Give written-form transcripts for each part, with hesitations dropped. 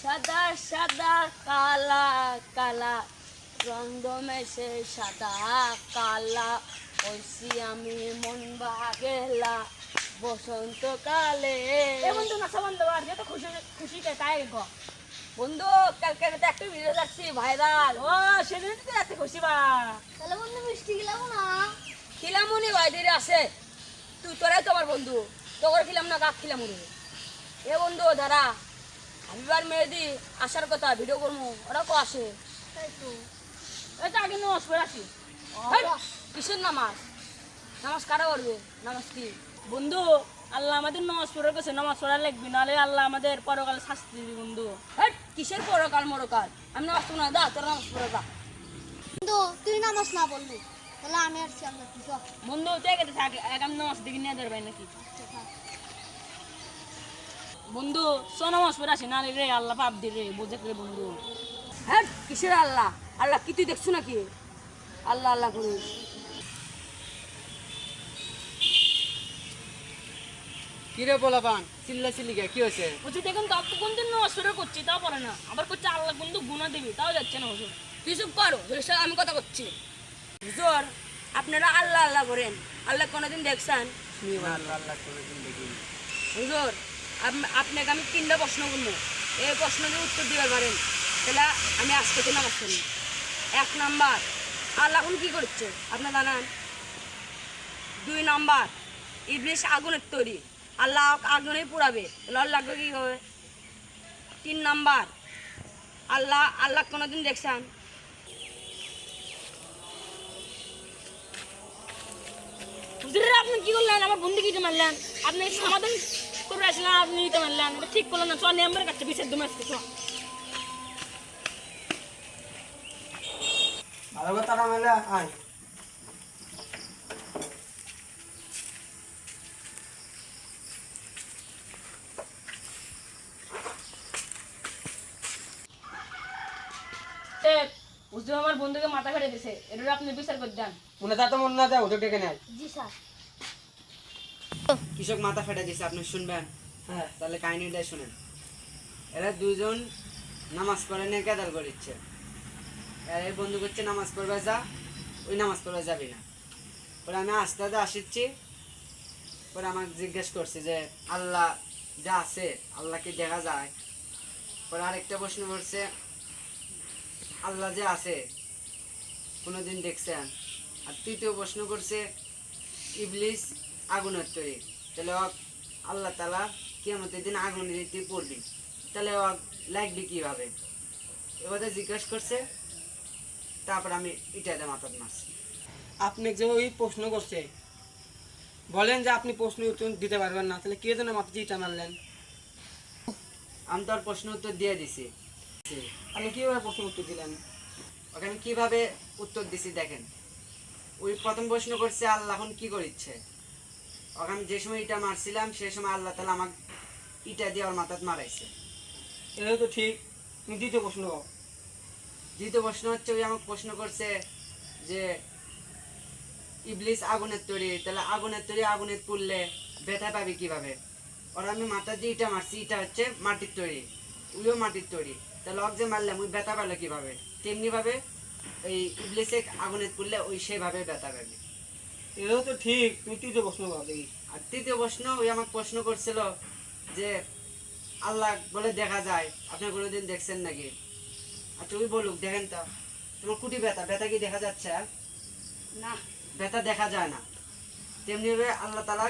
সাদা সাদা কালা কালা রং মেশে সাদা কালা ওইসি আমি মন বাগেলা বসন্তকালে। এ বন্ধু নাচা বন্ধ কর, যত খুশি খুশি তাই গো। বন্ধু কালকে রাতে একটা ভিডিও দেখছি ভাইরাল। ও সেদিন তো এত খুশি বা। তাহলে বন্ধু মিষ্টি খেলাম না, খিলামুনি বাইরে আসে তুই তোরাই তো আমার বন্ধু, তোর খিলাম না কাক খিলাম রে। এ বন্ধু দাঁড়া, হাবিবার মেহেদি আসার কথা ভিডিও করবো, ওরা কো আসে। তাই তো এটা আগে নস করে আসি। হেই, কিসের নামাজ? নামাজ কারা করবে? নামাজ কি বন্ধু আল্লাহ আমাদের নামাজ পড়ার কাছে নামাজ পড়া লাগবে, নাহলে আল্লাহ আমাদের পরকালে শাস্তি দিবে বন্ধু। হেই, কিসের পরকাল মরকাল? আমি নামাজ পড়ো না, দা তোর নামাজ পড়ো দা। কিন্তু তুই নামাজ না বললি তাহলে আমি আসছি আমরা কি সব বন্ধু তুই কেটে থাকে একাম নামাজ দিকে নিয়ে দেবে নাকি বন্ধু? সো নামাজ পড়ে আসি, নাহলে রে আল্লাহ পাপ দি রে, বুঝে রে বন্ধু। হ্যাঁ, কিসের আল্লাহ? আল্লাহ কি তুই দেখছো নাকি? আল্লাহ আল্লাহ করিস। কিরে বলাবান চিল্লা চিল্লিকা কি হয়েছে? বলছি দেখুন তো কোন দিন নামাজ পড়ে করছি তাও পড়ে না, আবার করছে আল্লাহ বন্ধু গুণা দিবি তাও যাচ্ছে না হুজুর। তুই চুপ করো, আমি কথা করছি। হুজুর, আপনারা আল্লাহ আল্লাহ করেন, আল্লাহ কোনোদিন দেখছেন? আল্লাহ আল্লাহ কোনোদিন দেখিনি। হুজুর, আপনাকে আমি 3টা প্রশ্ন করবো, এই প্রশ্নের উত্তর দিতে পারেন তাহলে আমি আজকে তো নামাজ পড়ি। 1 নাম্বার, আল্লাহ এখন কি করছে আপনার জানান? 2 নাম্বার, ইবলিস আগুনের তৈরি, আল্লাহ আগুনেই পুড়াবে, তাহলে আল্লাহকে কি হবে? 3 নাম্বার, আল্লাহ কোনোদিন দেখছেন? হুজুর আপনি কি করলেন? আমার বন্ধু কিতে মারলেন, আপনি সমাধান করে আসলেন, আপনি নিতে মারলেন, এটা ঠিক করলেন না। চল আমার কাছে বিচার দমে আসতে চল। ভালো কথা না মেলে আয়। হুজুর আমার বন্ধুকে মাথা ফেটে দিছে, এটা আপনি বিচার করে দেন। মনে তা তো মনে না যায় ওদের ডেকে নেয়। জি স্যার। কৃষক মাথা ফেটে দিছে, আপনি শুনবেন? হ্যাঁ, তাহলে কাহিনীটা শুনেন। এরা দুজন নামাজ পড়ে নিয়ে কেদার করিচ্ছে। এর বন্ধু করছে নামাজ পড়বে যা, ওই নামাজ পড়বে যাবি না। পরে আমি আস্তে আস্তে আসিচ্ছি, পরে আমাকে জিজ্ঞেস করছে যে আল্লাহ যা আছে আল্লাহ কি দেখা যায়? পরে আরেকটা প্রশ্ন করছে আল্লাহ যে আছে কোনোদিন দেখছেন? আর তৃতীয় প্রশ্ন করছে ইবলিস আগুনের তৈরি, তাহলে আল্লাহ তালা কিয়ামতের দিন আগুন দিতে পড়বি, তাহলে লাগবে কীভাবে? এ কথা জিজ্ঞেস করছে। তারপর আমি ইটাতে মাথা মারছি। আপনি যে ওই প্রশ্ন করছে বলেন যে আপনি প্রশ্ন উত্তর দিতে পারবেন না, তাহলে কে যেন মাথা ইটা মারলেন? আমি তো আর প্রশ্ন উত্তর দিয়ে দিছি। আপনি কীভাবে প্রশ্ন উত্তর দিলেন? ওকে আমি কীভাবে উত্তর দিছি দেখেন। ওই প্রথম প্রশ্ন করছে আল্লাহ এখন কী করিচ্ছে। ওকে আমি যে সময় ইটা মারছিলাম সেই সময় আল্লাহ তালা আমাকে ইটা দিয়ে ওর মাথাত মারাইছে। এটা তো ঠিক। তুমি দ্বিতীয় প্রশ্ন দাও। দ্বিতীয় প্রশ্ন হচ্ছে ওই আমাকে প্রশ্ন করছে যে ইবলিস আগুনের তৈরি, তাহলে আগুনের তৈরি আগুনে পুড়লে ব্যথা পাবি কিভাবে? ওরা আমি মাথা দিয়ে ইটা মারছি, ইটা হচ্ছে মাটির তৈরি, ওইও মাটির তৈরি, তাহলে অক যে মারলাম ওই ব্যথা পেলো কিভাবে? তেমনিভাবে ওই ইবলিসে আগুনে পুড়লে ওই সেভাবে ব্যথা পাবি। এটাও তো ঠিক। তুমি তৃতীয় প্রশ্ন দাও দেখি। আর তৃতীয় প্রশ্ন ওই আমাকে প্রশ্ন করছিল যে আল্লাহ বলে দেখা যায়, আপনি কোনোদিন দেখছেন নাকি? আচ্ছা ওই বলুক, দেখেন তো তোমার কুটি ব্যথা, ব্যথা কি দেখা যাচ্ছে? না, ব্যথা দেখা যায় না। তেমনিভাবে আল্লাহ তালা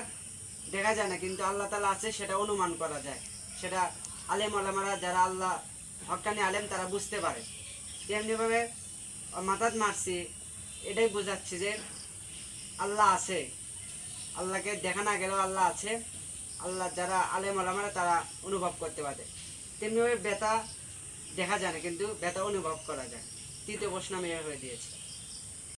দেখা যায় না, কিন্তু আল্লাহ তালা আছে সেটা অনুমান করা যায়, সেটা আলেম আলেমারা যারা আল্লাহ হক্কানি আলেম তারা বুঝতে পারে। তেমনিভাবে মাথাত মারছি, এটাই বোঝাচ্ছি যে আল্লাহ আছে, আল্লাহকে দেখা না গেলেও আল্লাহ আছে। আল্লাহ যারা আলেম আলেমারা তারা অনুভব করতে পারে। তেমনিভাবে ব্যথা দেখা যায় না, কিন্তু ব্যথা অনুভব করা যায়। তৃতীয় প্রশ্ন আমি এভাবে দিয়েছি।